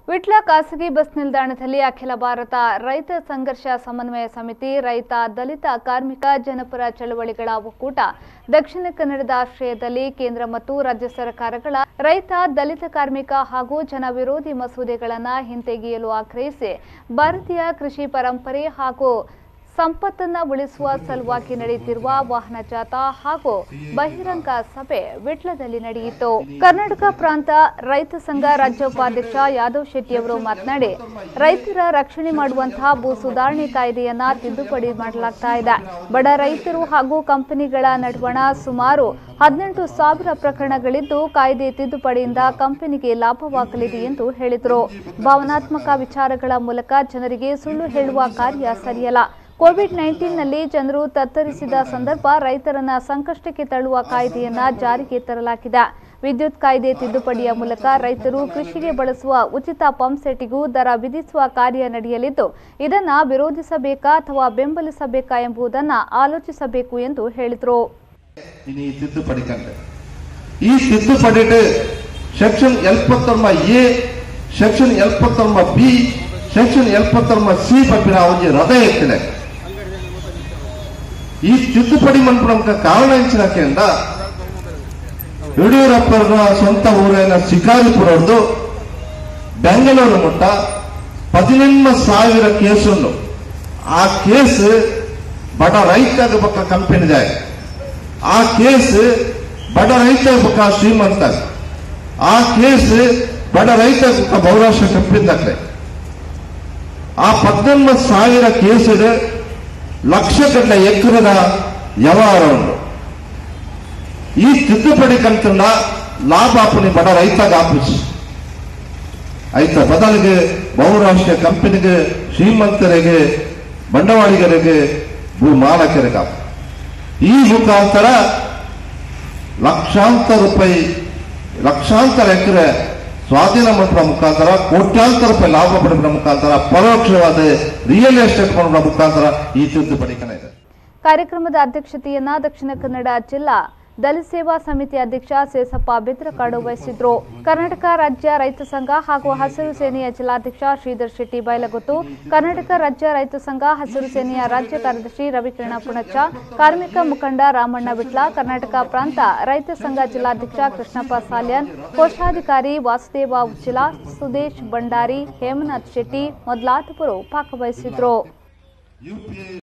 ವಿಟ್ಲ ಖಾಸಗಿ ಬಸ್ ನಿಲ್ದಾಣದಲ್ಲಿ ಅಖಿಲ ಭಾರತ ರೈತ ಸಂಘರ್ಷ ಸಮನ್ವಯ ಸಮಿತಿ, ರೈತ ದಲಿತ ಕಾರ್ಮಿಕ ಜನಪರ ಚಳವಳಿಗಳ ಒಕ್ಕೂಟ, ದಕ್ಷಿಣ ಕನ್ನಡದ ಆಶ್ರಯದಲ್ಲಿ ಕೇಂದ್ರ ಮತ್ತು ರಾಜ್ಯ ಸರ್ಕಾರಗಳ ರೈತ ದಲಿತ ಕಾರ್ಮಿಕ ಹಾಗೂ ಜನ ವಿರೋಧಿ ಮಸೂದೆಗಳನ್ನು ಹಿಂತೆಗೆಯಲು ಆಗ್ರಹಿಸಿ ಭಾರತೀಯ ಕೃಷಿ ಪರಂಪರೆ ಹಾಗೂ ಸಂಪತ್ತನ್ನು ಉಳಿಸುವ ಸಲುವಾಗಿ ನಡೆಯುತ್ತಿರುವ ವಾಹನ ಜಾಥಾ ಹಾಗೂ ಬಹಿರಂಗ ಸಭೆ ವಿಟ್ಲದಲ್ಲಿ ನಡೆಯಿತು. ಕರ್ನಾಟಕ ಪ್ರಾಂತ ರೈತ ಸಂಘ ರಾಜ್ಯ ಉಪಾಧ್ಯಕ್ಷ ಯಾದವ್ ಶೆಟ್ಟಿ ಅವರು ಮಾತನಾಡಿ, ರೈತರ ರಕ್ಷಣೆ ಮಾಡುವಂತಹ ಭೂ ಸುಧಾರಣೆ ಕಾಯ್ದೆಯನ್ನ ತಿದ್ದುಪಡಿ ಮಾಡಲಾಗ್ತಾ ಇದೆ. ಬಡ ರೈತರು ಹಾಗೂ ಕಂಪನಿಗಳ ನಡುವಣ ಸುಮಾರು 18,000 ಪ್ರಕರಣಗಳಿದ್ದು, ಕಾಯ್ದೆ ತಿದ್ದುಪಡಿಯಿಂದ ಕಂಪನಿಗೆ ಲಾಭವಾಗಲಿದೆ ಎಂದು ಹೇಳಿದರು. ಭಾವನಾತ್ಮಕ ವಿಚಾರಗಳ ಮೂಲಕ ಜನರಿಗೆ ಸುಳ್ಳು ಹೇಳುವ ಕಾರ್ಯ ಸರಿಯಲ್ಲ. ಕೋವಿಡ್-19ನಲ್ಲಿ ಜನರು ತತ್ತರಿಸಿದ ಸಂದರ್ಭ ರೈತರನ್ನ ಸಂಕಷ್ಟಕ್ಕೆ ತಳ್ಳುವ ಕಾಯ್ದೆಯನ್ನ ಜಾರಿಗೆ ತರಲಾಗಿದೆ. ವಿದ್ಯುತ್ ಕಾಯ್ದೆ ತಿದ್ದುಪಡಿಯ ಮೂಲಕ ರೈತರು ಕೃಷಿಗೆ ಬಳಸುವ ಉಚಿತ ಪಂಪ್ಸೆಟ್ಗೂ ದರ ವಿಧಿಸುವ ಕಾರ್ಯ ನಡೆಯಲಿದ್ದು, ಇದನ್ನ ವಿರೋಧಿಸಬೇಕಾ ಅಥವಾ ಬೆಂಬಲಿಸಬೇಕಾ ಎಂಬುದನ್ನು ಆಲೋಚಿಸಬೇಕು ಎಂದು ಹೇಳಿದರು. ಈ ತಿದ್ದುಪಡಿ section 79A, section 79B, section 79C ಪಂಪಿನ ಅವರಿಗೆ ಹೃದಯ ಎತ್ತಿದೆ. ಈ ತಿದ್ದುಪಡಿ ಮನ್ಪುನಂಕ ಕಾರಣ ಹೆಚ್ಚಿನಕ್ಕೆಂದ ಯಡಿಯೂರಪ್ಪರ ಸ್ವಂತ ಊರಿನ ಶಿಕಾರಿಪುರದ್ದು ಬೆಂಗಳೂರು ಮುಟ್ಟ 18,000 ಕೇಸನ್ನು ಆ ಕೇಸ್ ಬಡ ರೈತ ಪಕ್ಕ ಕಂಪನಿದೆ. ಆ ಕೇಸ್ ಬಡ ರೈತ ಪಕ್ಕ ಶ್ರೀಮಂತ. ಆ ಕೇಸ್ ಬಡ ರೈತ ಪಕ್ಕ ಬಹುರಾಷ್ಟ್ರ ಕಂಪನಿ. ಆ 18,000 ಕೇಸ್ ಲಕ್ಷಗಟ್ಟಲೆ ಎಕರೆದ ವ್ಯವಹಾರ ಉಂಟು. ಈ ತಿದ್ದುಪಡಿ ಕಂತನ್ನ ಲಾಭ ಆಪಣಿ ಬಡ ರೈತಗ ಆಪಿಸಿ ಆಯ್ತ ಬದಲಿಗೆ ಬಹುರಾಷ್ಟ್ರೀಯ ಕಂಪನಿಗೆ, ಶ್ರೀಮಂತರಿಗೆ, ಬಂಡವಾಳಿಗರಿಗೆ, ಭೂ ಮಾಲಕರಿಗೆ ಈ ಮುಖಾಂತರ ಲಕ್ಷಾಂತರ ರೂಪಾಯಿ, ಲಕ್ಷಾಂತರ ಎಕರೆ ಸ್ವಾಧೀನ ಮಾಡುವ ಮುಖಾಂತರ ಕೋಟ್ಯಾಂತರ ರೂಪಾಯಿ ಲಾಭ ಪಡೆಯುವ ಮುಖಾಂತರ ಪರೋಕ್ಷವಾದ ರಿಯಲ್ ಎಸ್ಟೇಟ್ ಮಾಡುವ ಮುಖಾಂತರ ಈ ತಿದ್ದುಪಡಿ ಇದೆ. ಕಾರ್ಯಕ್ರಮದ ಅಧ್ಯಕ್ಷತೆಯನ್ನ ದಕ್ಷಿಣ ಕನ್ನಡ ಜಿಲ್ಲಾ ದಲಿತ ಸೇವಾ ಸಮಿತಿ ಅಧ್ಯಕ್ಷ ಸೇಸಪ್ಪ ಬಿದ್ರಕಾಡು ವಹಿಸಿದ್ರು. ಕರ್ನಾಟಕ ರಾಜ್ಯ ರೈತ ಸಂಘ ಹಾಗೂ ಹಸಿರು ಸೇನೆಯ ಜಿಲ್ಲಾಧ್ಯಕ್ಷ ಶ್ರೀಧರ್ ಶೆಟ್ಟಿ ಬೈಲಗುತ್ತು, ಕರ್ನಾಟಕ ರಾಜ್ಯ ರೈತ ಸಂಘ ಹಸಿರು ಸೇನೆಯ ರಾಜ್ಯ ಕಾರ್ಯದರ್ಶಿ ರವಿಕಿರಣ ಪುಣಚ್ಚ, ಕಾರ್ಮಿಕ ಮುಖಂಡ ರಾಮಣ್ಣ ವಿಟ್ಲ, ಕರ್ನಾಟಕ ಪ್ರಾಂತ ರೈತ ಸಂಘ ಜಿಲ್ಲಾಧ್ಯಕ್ಷ ಕೃಷ್ಣಪ್ಪ ಸಾಲ್ಯಾನ್, ಕೋಶಾಧಿಕಾರಿ ವಾಸುದೇವ ಉಚ್ಚಿಲ, ಸುದೇಶ್ ಭಂಡಾರಿ, ಹೇಮನಾಥ್ ಶೆಟ್ಟಿ ಮೊದಲಾದವರು ಭಾಗವಹಿಸಿದ್ರು.